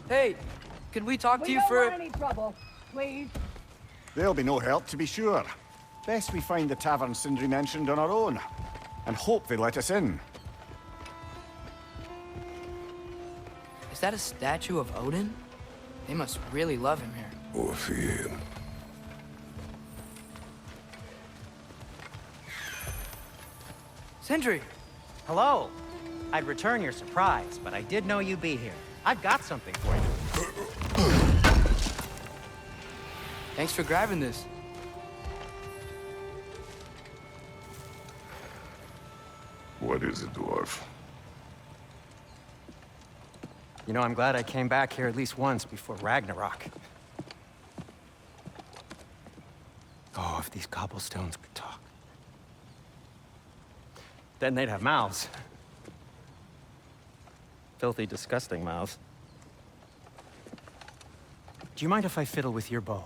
Hey, could we talk to you for... We don't want any trouble, please. There'll be no help, to be sure. Best we find the tavern Sindri mentioned on our own, and hope they let us in. Is that a statue of Odin? They must really love him here. Or fear him. Sindri! Hello. I'd return your surprise, but I did know you'd be here. I've got something for you. Thanks for grabbing this. What is it, dwarf? You know, I'm glad I came back here at least once before Ragnarok. Oh, if these cobblestones could talk. Then they'd have mouths. Filthy, disgusting mouths. Do you mind if I fiddle with your bow?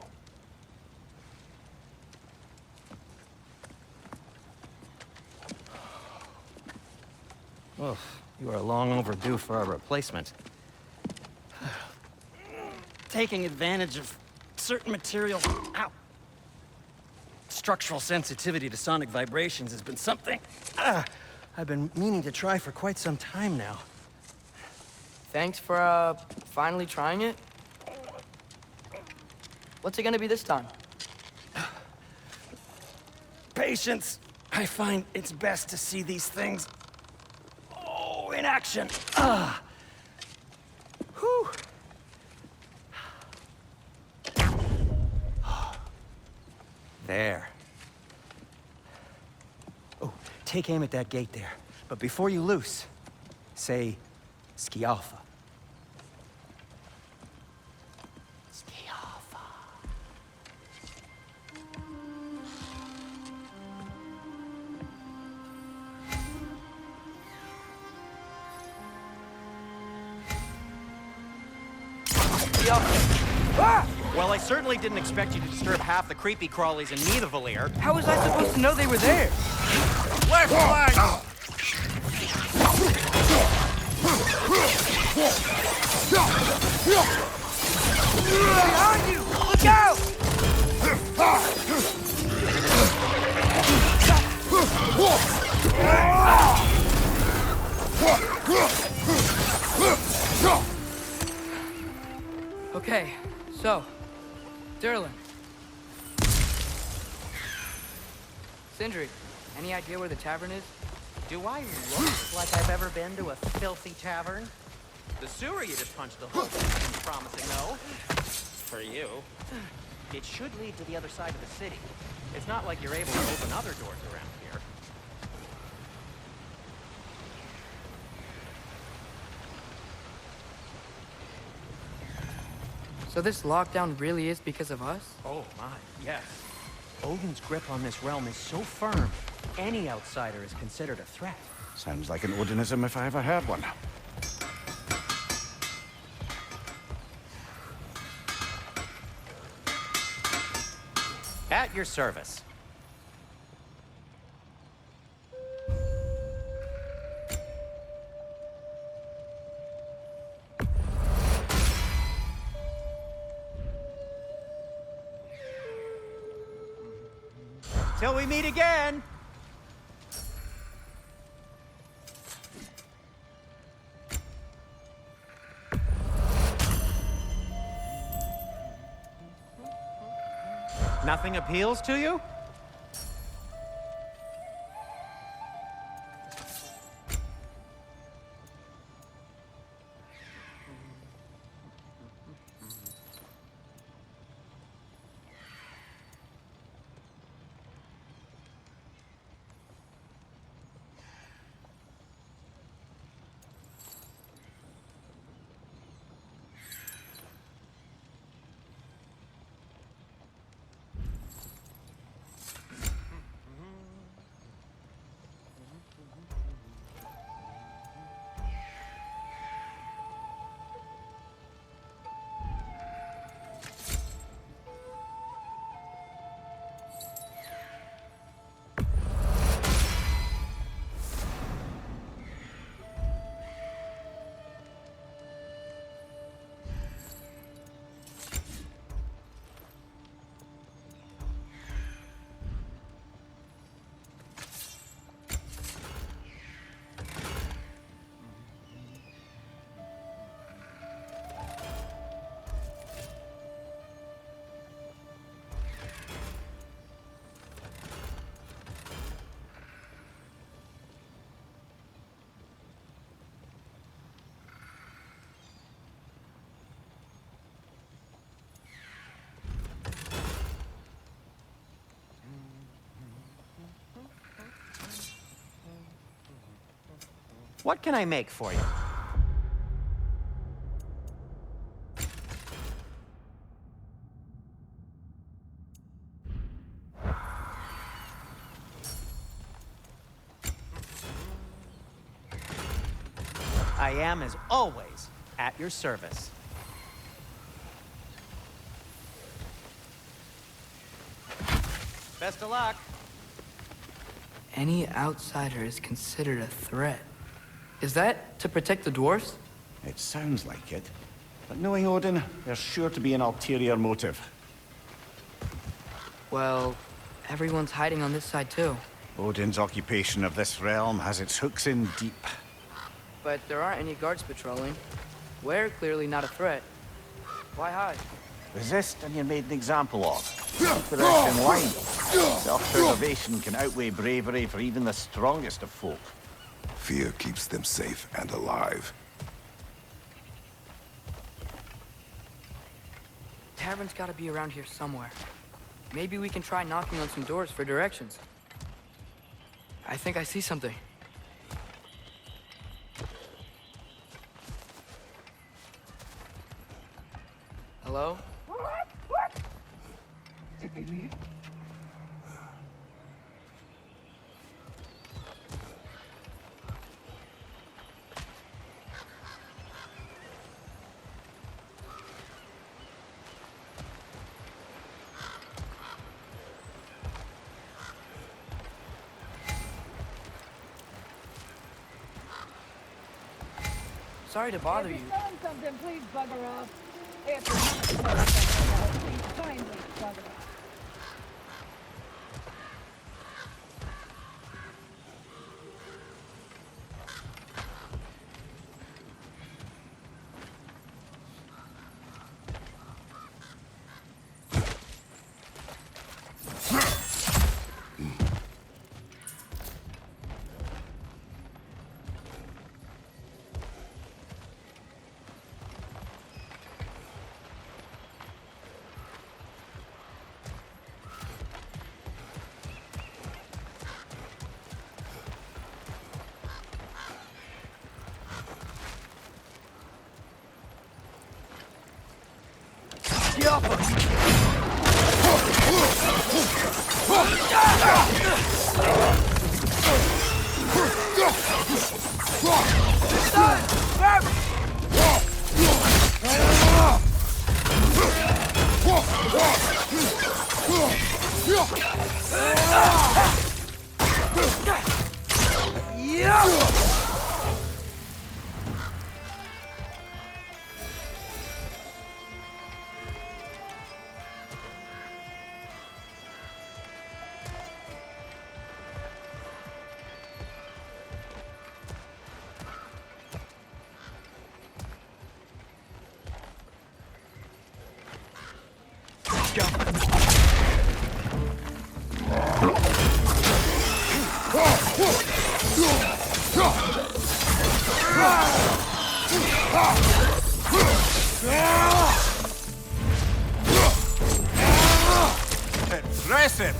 Well, you are long overdue for a replacement. Taking advantage of certain materials. Ow! Structural sensitivity to sonic vibrations has been something I've been meaning to try for quite some time now. Thanks for, finally trying it. What's it gonna be this time? Patience. I find it's best to see these things, in action. Whew. There. Oh, take aim at that gate there. But before you loose, say, Skialfa. Skialfa. Ah! Well, I certainly didn't expect you to disturb half the creepy crawlies in Nidavellir. How was I supposed to know they were there? Left flank! Behind you! Look out! Okay, so, Durlin. Sindri, any idea where the tavern is? Do I look like I've ever been to a filthy tavern? The sewer you just punched the hole in, promising though. For you. It should lead to the other side of the city. It's not like you're able to open other doors around here. So this lockdown really is because of us? Oh my, yes. Odin's grip on this realm is so firm, any outsider is considered a threat. Sounds like an Odinism if I ever heard one. At your service. Till we meet again! Nothing appeals to you? What can I make for you? I am, as always, at your service. Best of luck. Any outsider is considered a threat. Is that to protect the dwarves? It sounds like it. But knowing Odin, there's sure to be an ulterior motive. Well, everyone's hiding on this side too. Odin's occupation of this realm has its hooks in deep. But there aren't any guards patrolling. We're clearly not a threat. Why hide? Resist and you're made an example of. Keep the rest in line. Self-preservation can outweigh bravery for even the strongest of folk. Fear keeps them safe and alive. Tavern's gotta be around here somewhere. Maybe we can try knocking on some doors for directions. I think I see something. Hello? Sorry to bother If you. you're selling something, please bugger off. If you're not selling something, please kindly bugger off. Impressive!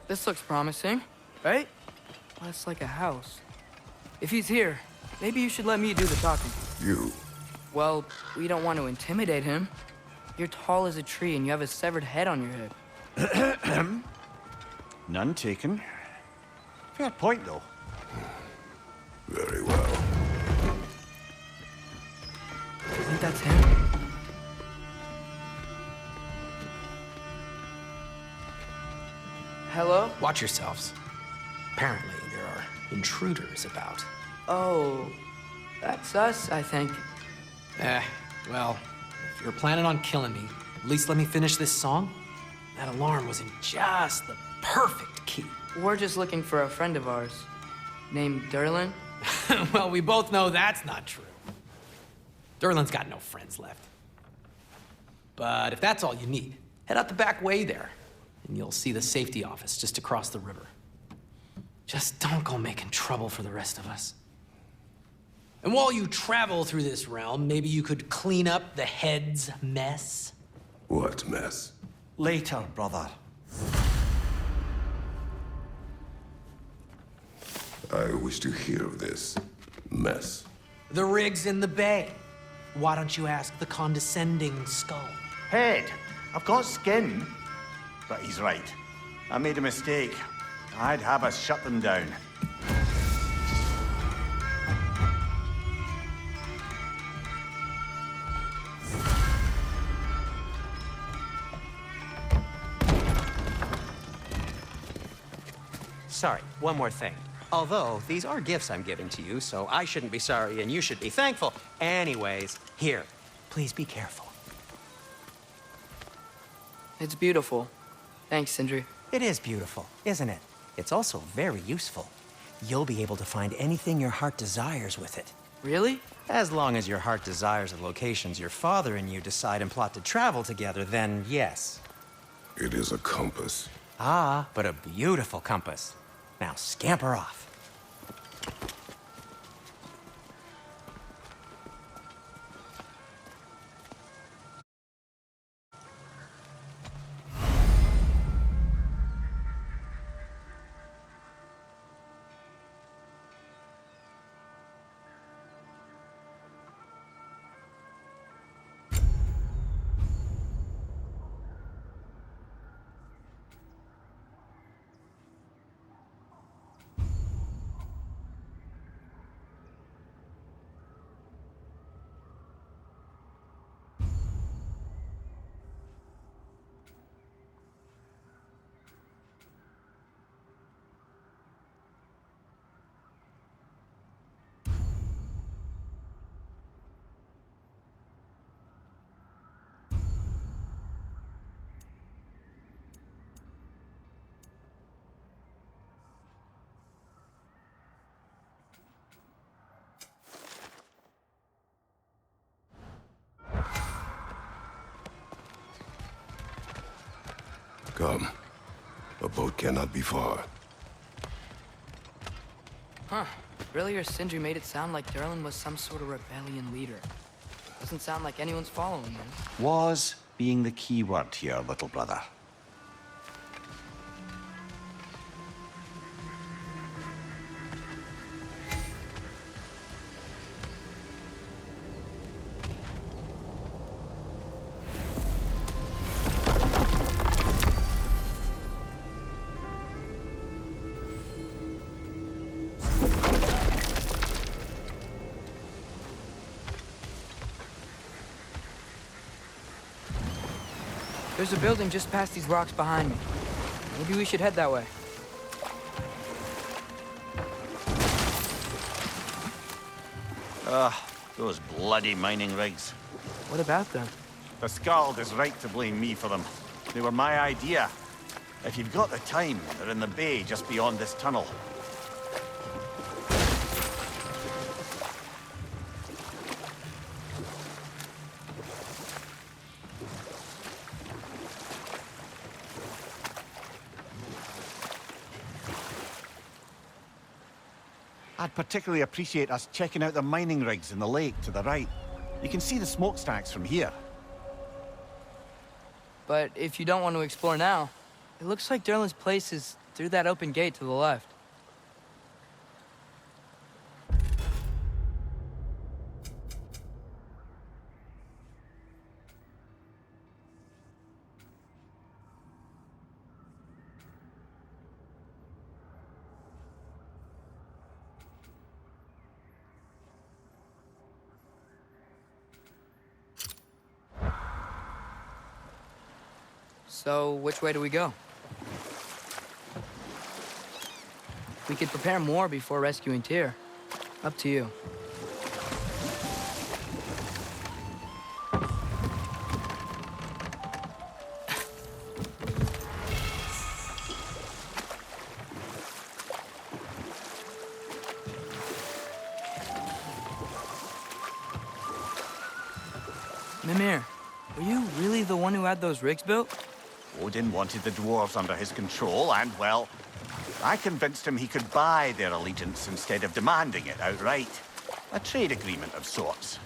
This looks promising, right? Well, it's like a house. If he's here, maybe you should let me do the talking. You. Well, we don't want to intimidate him. You're tall as a tree and you have a severed head on your head. None taken. Fair point, though. Very well. I think that's him. Hello? Watch yourselves. Apparently, there are intruders about. Oh, That's us, I think. Well, if you're planning on killing me, at least let me finish this song. That alarm was in just the perfect key. We're just looking for a friend of ours named Durlin. Well, we both know that's not true. Durlin's got no friends left. But if that's all you need, head out the back way there, and you'll see the safety office just across the river. Just don't go making trouble for the rest of us. And while you travel through this realm, maybe you could clean up the head's mess? What mess? Later, brother. I wish to hear of this mess. The rig's in the bay. Why don't you ask the condescending skull? Head, I've got skin. But he's right. I made a mistake. I'd have us shut them down. Sorry, one more thing. Although, these are gifts I'm giving to you, so I shouldn't be sorry and you should be thankful. Anyways, here, please be careful. It's beautiful. Thanks, Sindri. It is beautiful, isn't it? It's also very useful. You'll be able to find anything your heart desires with it. Really? As long as your heart desires the locations your father and you decide and plot to travel together, then yes. It is a compass. Ah, but a beautiful compass. Now scamper off. Come. A boat cannot be far. Huh. Earlier, Sindri made it sound like Durlin was some sort of rebellion leader. Doesn't sound like anyone's following him. Was being the key word here, little brother. There's a building just past these rocks behind me. Maybe we should head that way. Those bloody mining rigs. What about them? The Skald is right to blame me for them. They were my idea. If you've got the time, they're in the bay just beyond this tunnel. I'd particularly appreciate us checking out the mining rigs in the lake to the right. You can see the smokestacks from here. But if you don't want to explore now, it looks like Durlin's place is through that open gate to the left. So, which way do we go? We could prepare more before rescuing Tyr. Up to you. Mimir, were you really the one who had those rigs built? Odin wanted the dwarves under his control, and, well, I convinced him he could buy their allegiance instead of demanding it outright. A trade agreement of sorts.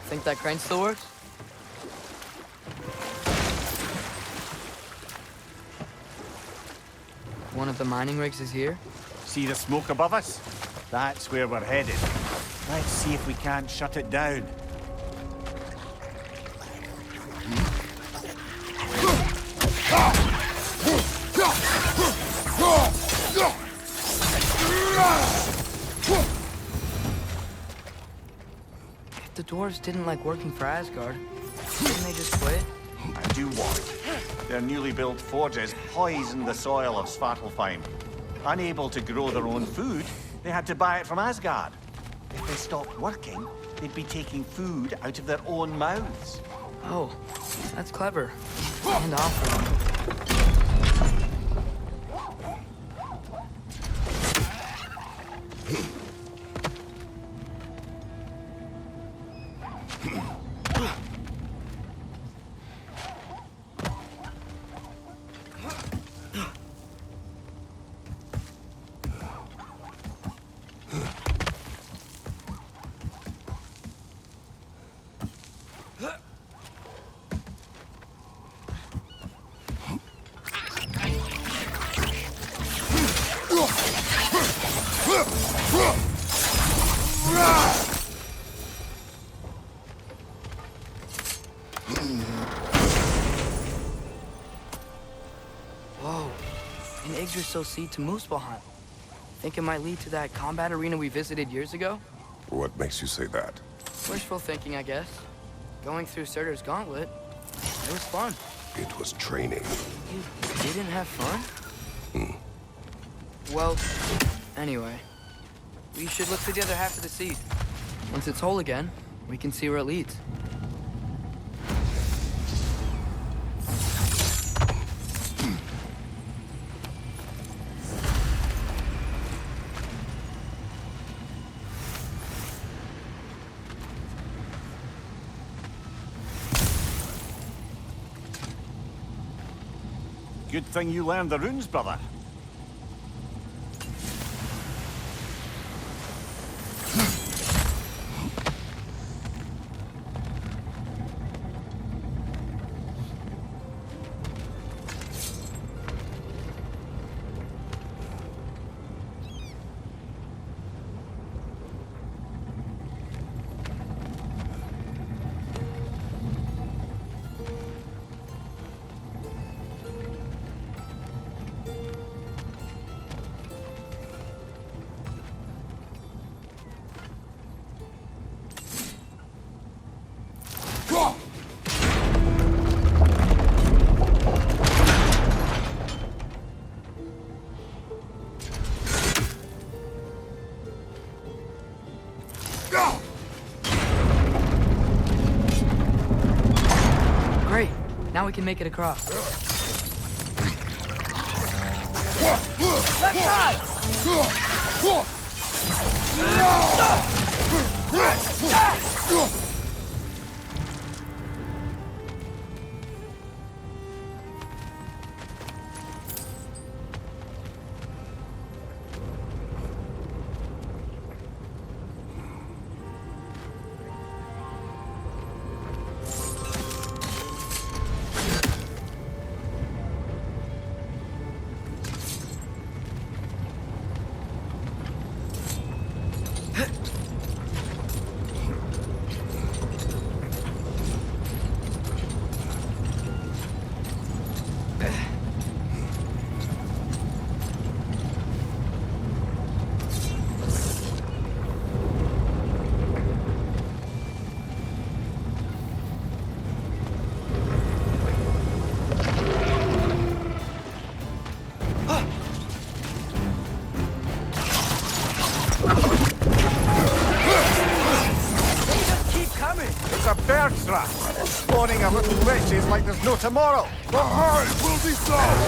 Think that crane still works? One of the mining rigs is here. See the smoke above us? That's where we're headed. Let's see if we can't shut it down. If the dwarves didn't like working for Asgard, didn't they just quit? And do what? Their newly built forges poisoned the soil of Svartalfheim. Unable to grow their own food, they had to buy it from Asgard. If they stopped working, they'd be taking food out of their own mouths. Oh, that's clever. And awful. Whoa, an Yggdrasil seed to Muspelheim. Think it might lead to that combat arena we visited years ago? What makes you say that? Wishful thinking, I guess. Going through Surtur's gauntlet, it was fun. It was training. You didn't have fun? Well, anyway, we should look for the other half of the seed. Once it's whole again, we can see where it leads. Good thing you learned the runes, brother. Great, now we can make it across. Left side! Spectra! Spawning a little witches like there's no tomorrow! The hive will be solved!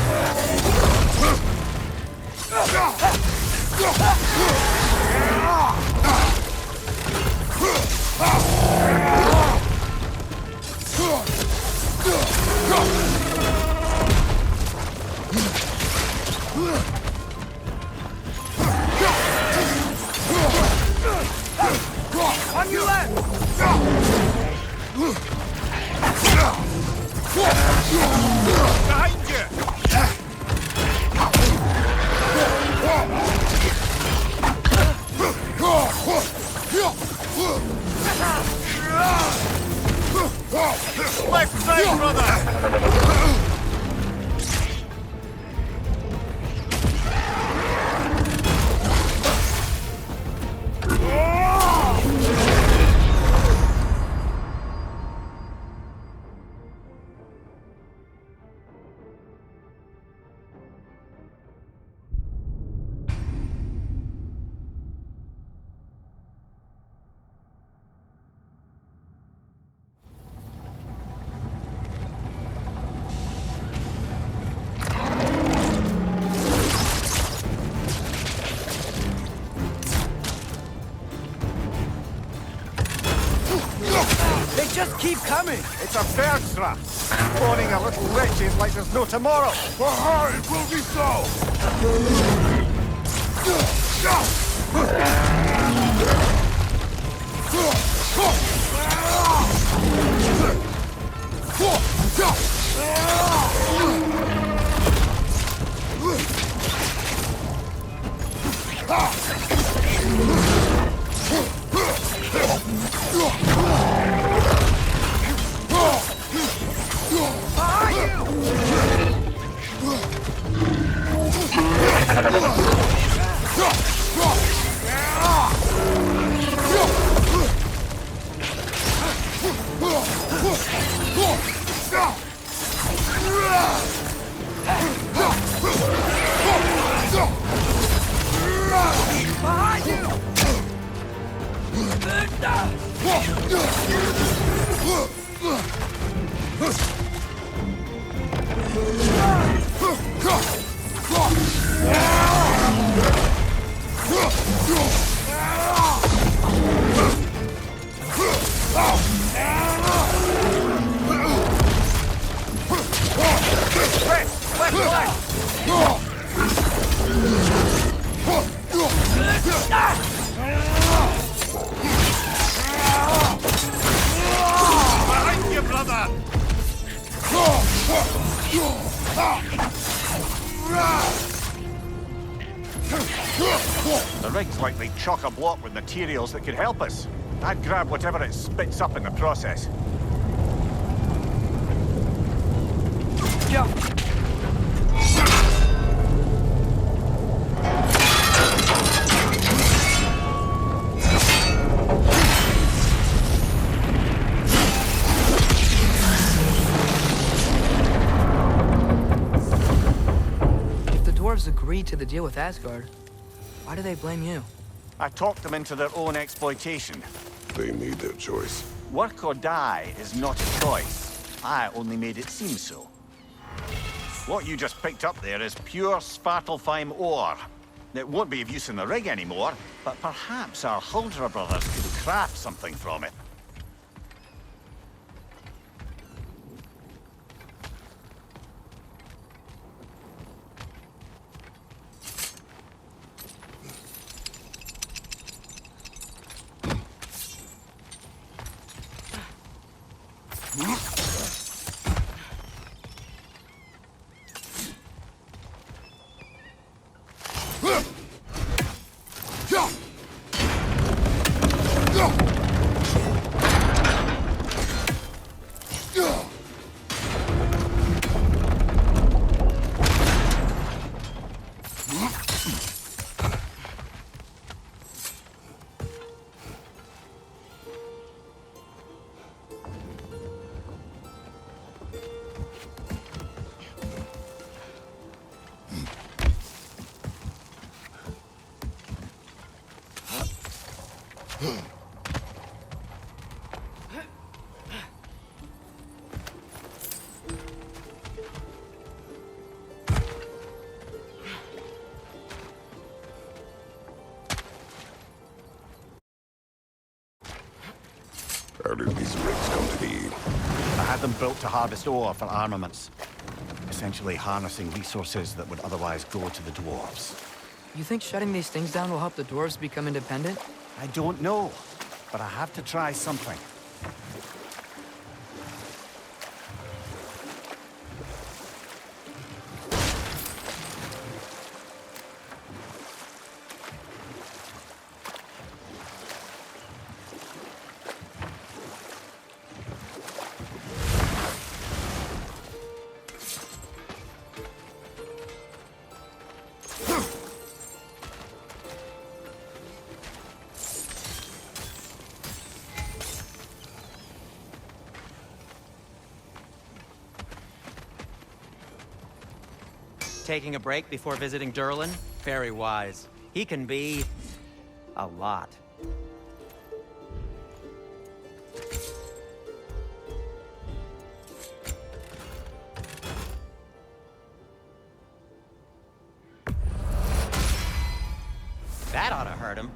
On your left! Behind you! Left side, brother! They just keep coming! It's a bird trap! Spawning a little witches like there's no tomorrow! The hive will be solved! Behind you, brother! The rig's like they chock-a-block with materials that could help us. I'd grab whatever it spits up in the process. Jump! If the dwarves agreed to the deal with Asgard, why do they blame you? I talked them into their own exploitation. They made their choice. Work or die is not a choice. I only made it seem so. What you just picked up there is pure Svartalfheim ore. It won't be of use in the rig anymore, but perhaps our Huldra brothers could craft something from it. How did these rigs come to be? I had them built to harvest ore for armaments. Essentially harnessing resources that would otherwise go to the dwarves. You think shutting these things down will help the dwarves become independent? I don't know, but I have to try something. Taking a break before visiting Durlin? Very wise. He can be... a lot. That ought to hurt him.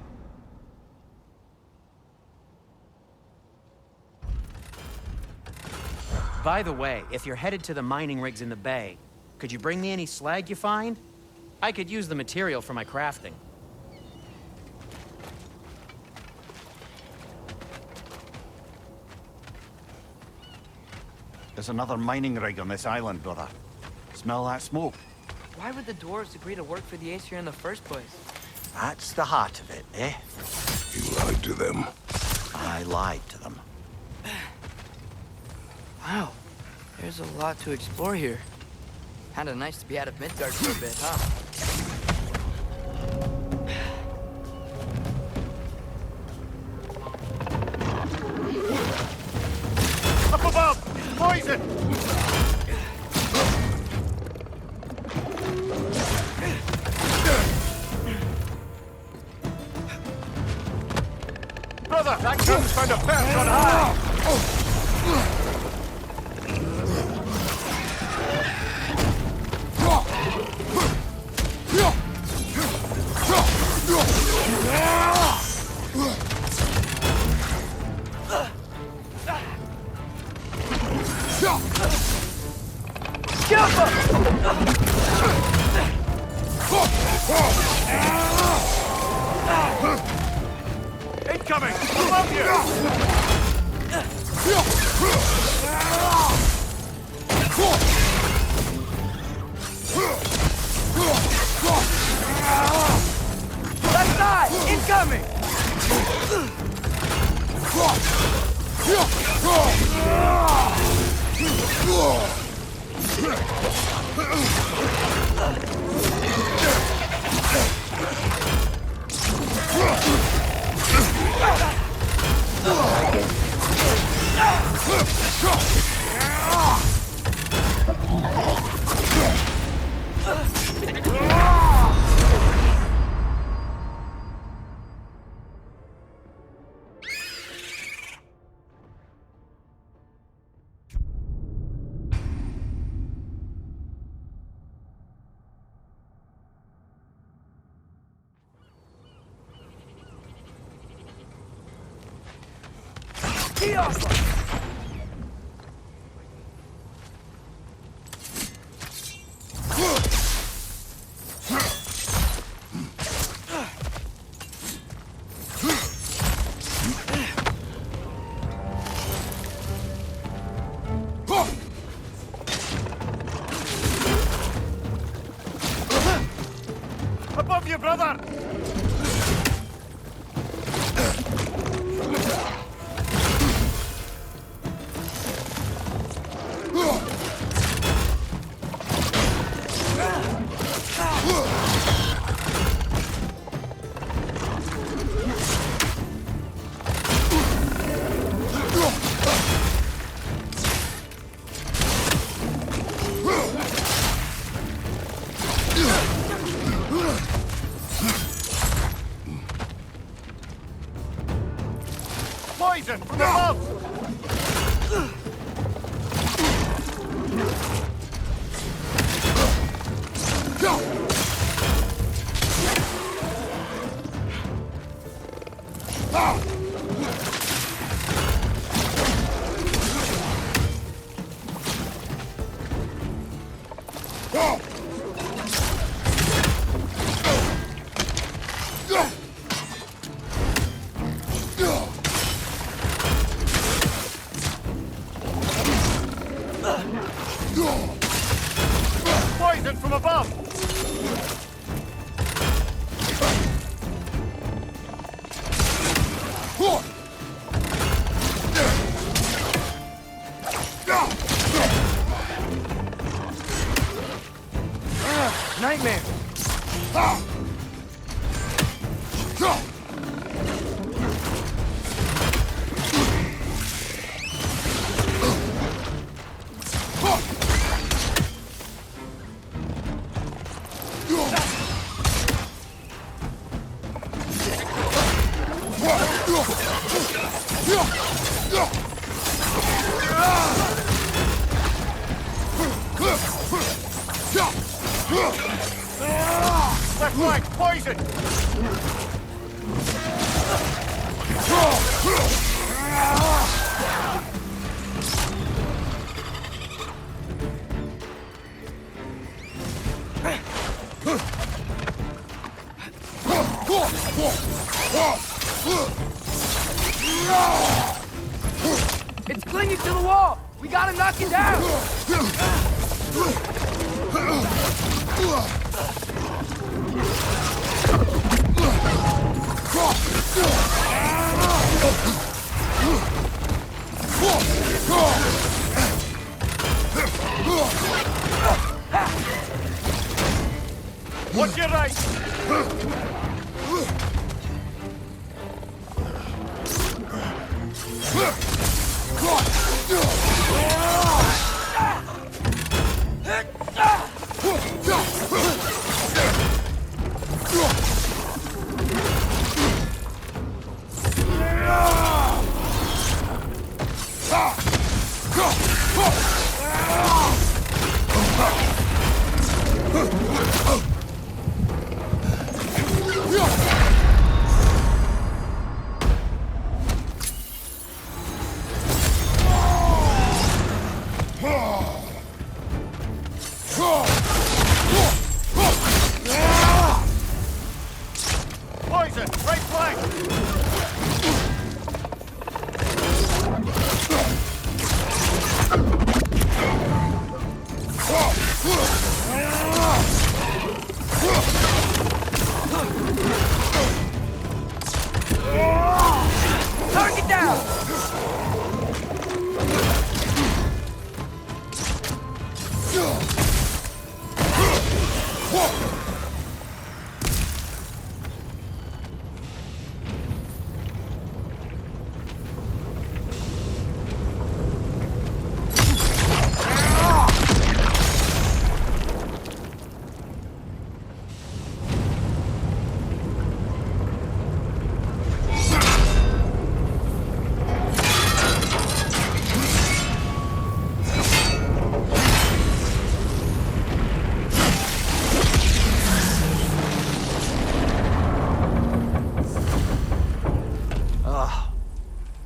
By the way, if you're headed to the mining rigs in the bay, could you bring me any slag you find? I could use the material for my crafting. There's another mining rig on this island, brother. Smell that smoke? Why would the dwarves agree to work for the Aesir in the first place? That's the heart of it, eh? You lied to them. I lied to them. Wow, there's a lot to explore here. Kinda nice to be out of Midgard for a bit, huh? Up above! Poison! Brother, that gun's found a perch on high! Incoming! Above you! Left side! Incoming! Above you, brother! Poison from above! Left flank, poison! It's clinging to the wall! We gotta knock it down! Watch your right! Poison! Right flank! Target down!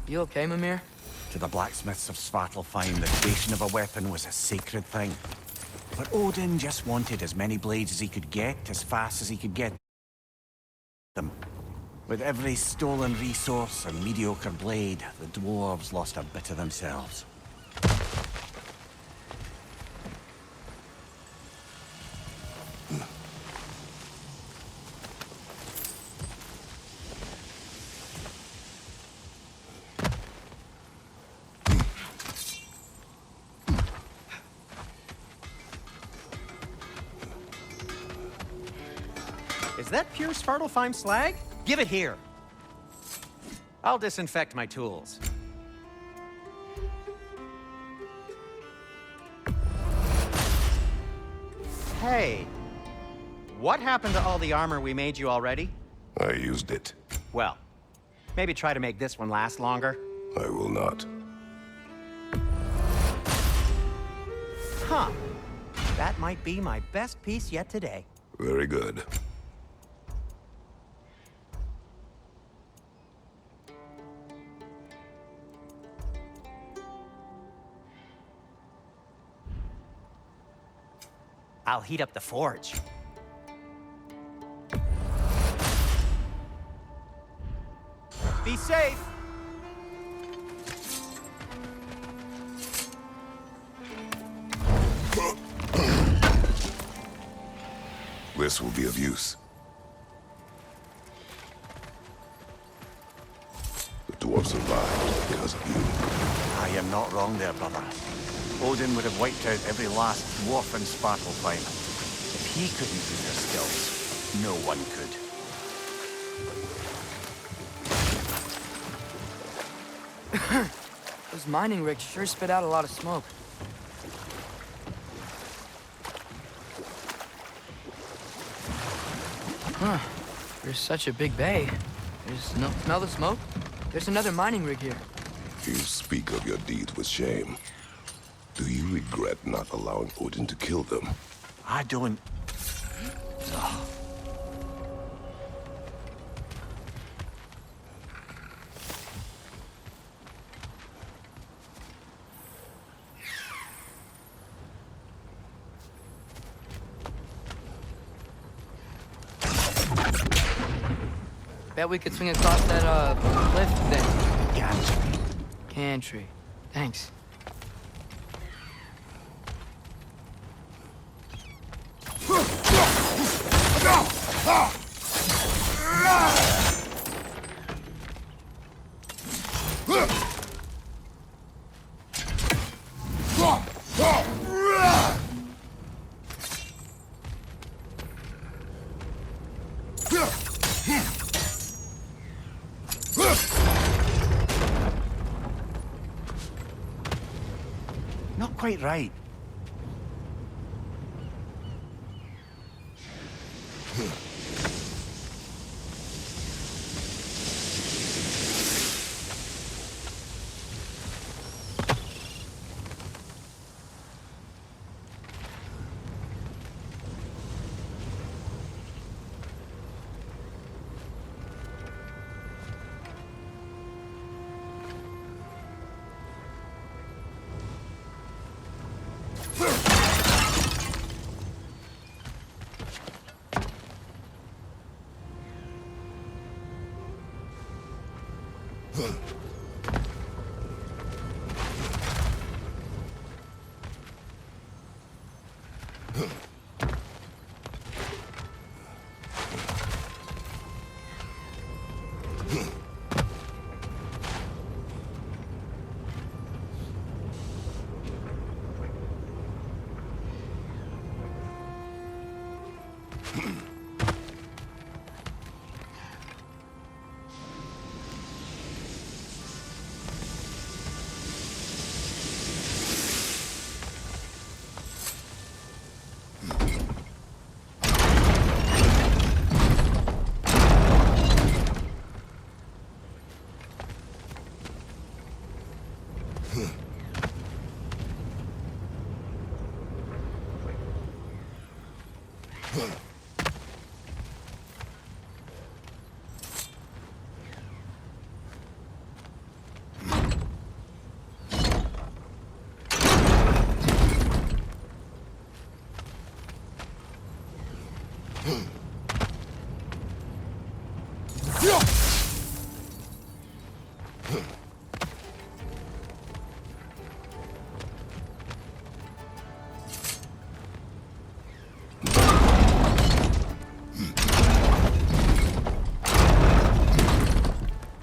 You okay, Mimir? To the blacksmiths of Svartalfheim, the creation of a weapon was a sacred thing. But Odin just wanted as many blades as he could get, as fast as he could get them. With every stolen resource and mediocre blade, the dwarves lost a bit of themselves. Is that pure Svartalfheim slag? Give it here. I'll disinfect my tools. Hey, what happened to all the armor we made you already? I used it. Well, maybe try to make this one last longer. I will not. Huh. That might be my best piece yet today. Very good. I'll heat up the forge. Be safe! This will be of use. The dwarves survived because of you. I am not wrong there, brother. Odin would have wiped out every last dwarf in Svartalfheim. If he couldn't use their skills, No one could. Those mining rigs sure spit out a lot of smoke. Huh. There's such a big bay. There's no smell the smoke? There's another mining rig here. You speak of your deeds with shame. Do you regret not allowing Odin to kill them? I don't... Bet we could swing across that, cliff thing. Gantry. Gantry. Thanks. Not quite right.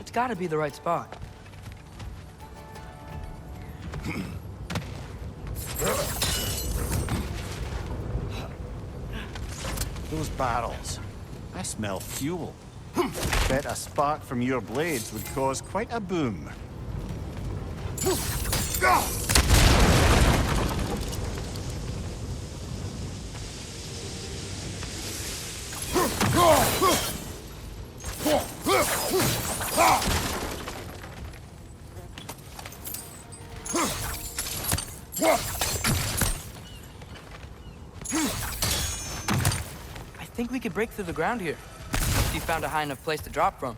It's gotta be the right spot. Those barrels. I smell fuel. Bet a spark from your blades would cause quite a boom. I think we could break through the ground here. If you found a high enough place to drop from.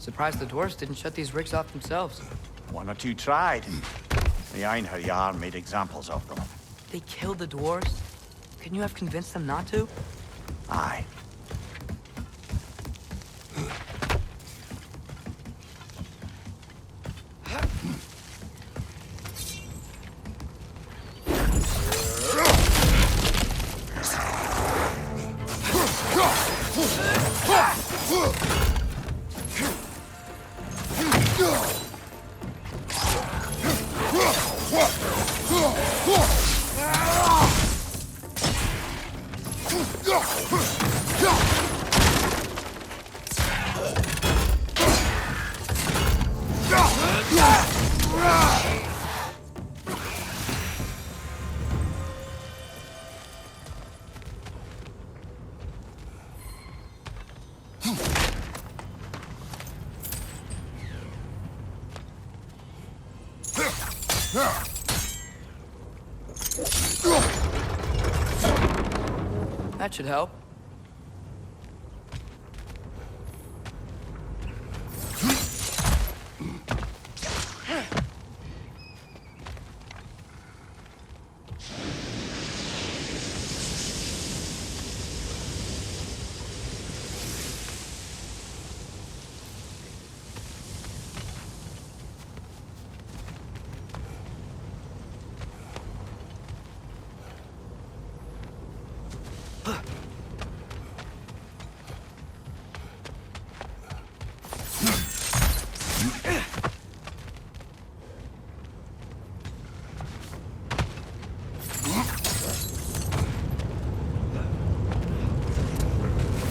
Surprised the dwarves didn't shut these rigs off themselves. One or two tried. The Einherjar made examples of them. They killed the dwarves? Couldn't you have convinced them not to? Aye. That should help.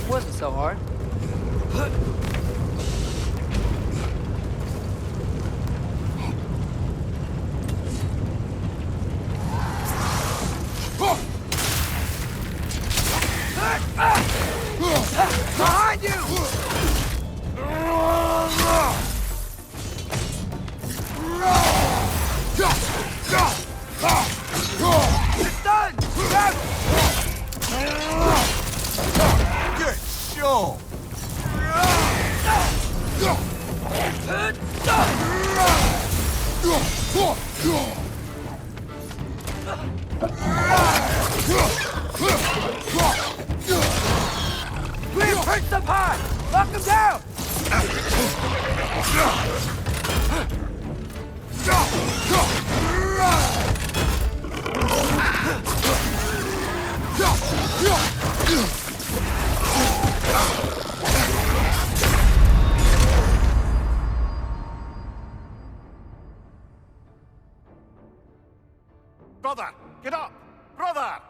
Wasn't so hard. Behind you! It's done! Good show! We've hurt them hard! Lock them down! Brother, get up! Brother!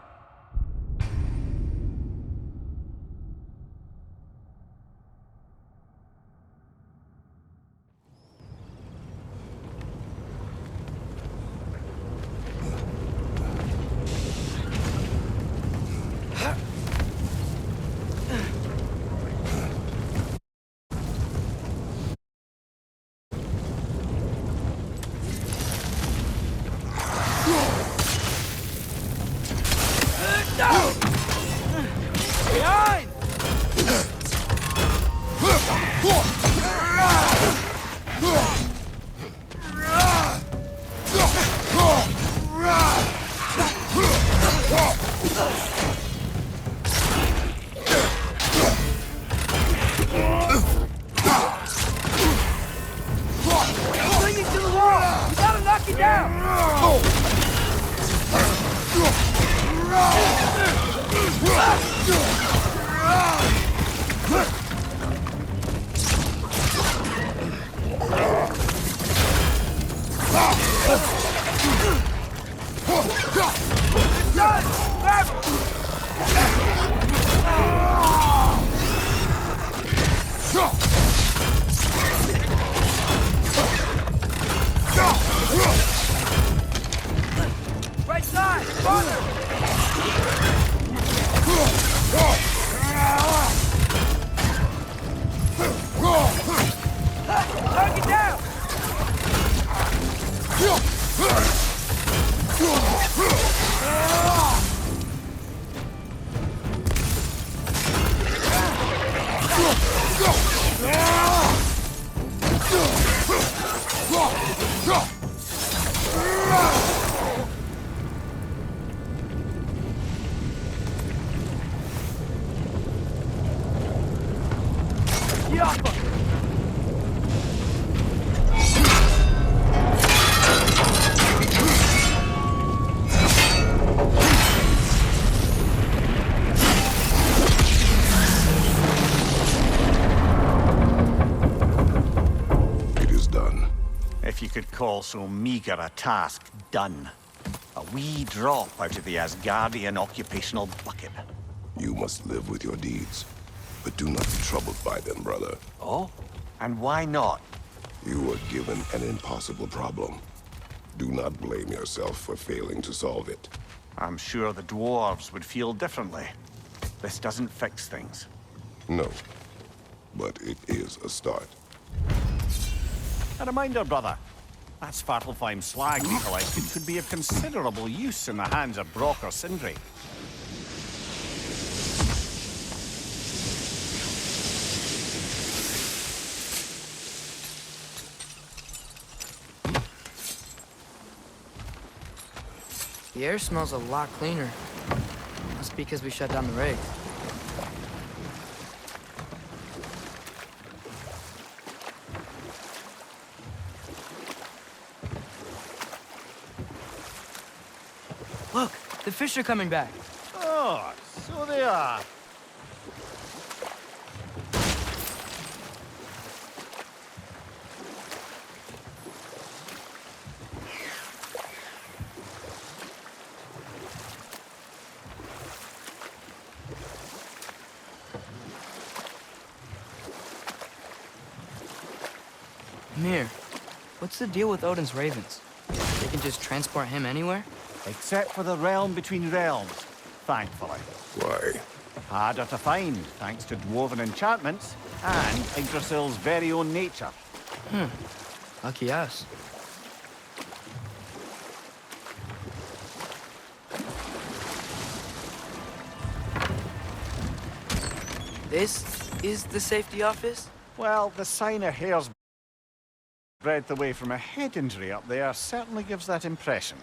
It is done. If you could call so meager a task done. A wee drop out of the Asgardian occupational bucket. You must live with your deeds, but do not be troubled by them, brother. Oh? And why not? You were given an impossible problem. Do not blame yourself for failing to solve it. I'm sure the dwarves would feel differently. This doesn't fix things. No, but it is a start. A reminder, brother. That Svartalfheim slag we collected could be of considerable use in the hands of Brok or Sindri. The air smells a lot cleaner. Must be because we shut down the rig. Look, the fish are coming back. Oh, so they are. Mimir, what's the deal with Odin's ravens? They can just transport him anywhere? Except for the realm between realms, thankfully. Why? Harder to find, thanks to dwarven enchantments and Yggdrasil's very own nature. Lucky us. This is the safety office? Well, the sign of hair's breadth away from a head injury up there certainly gives that impression.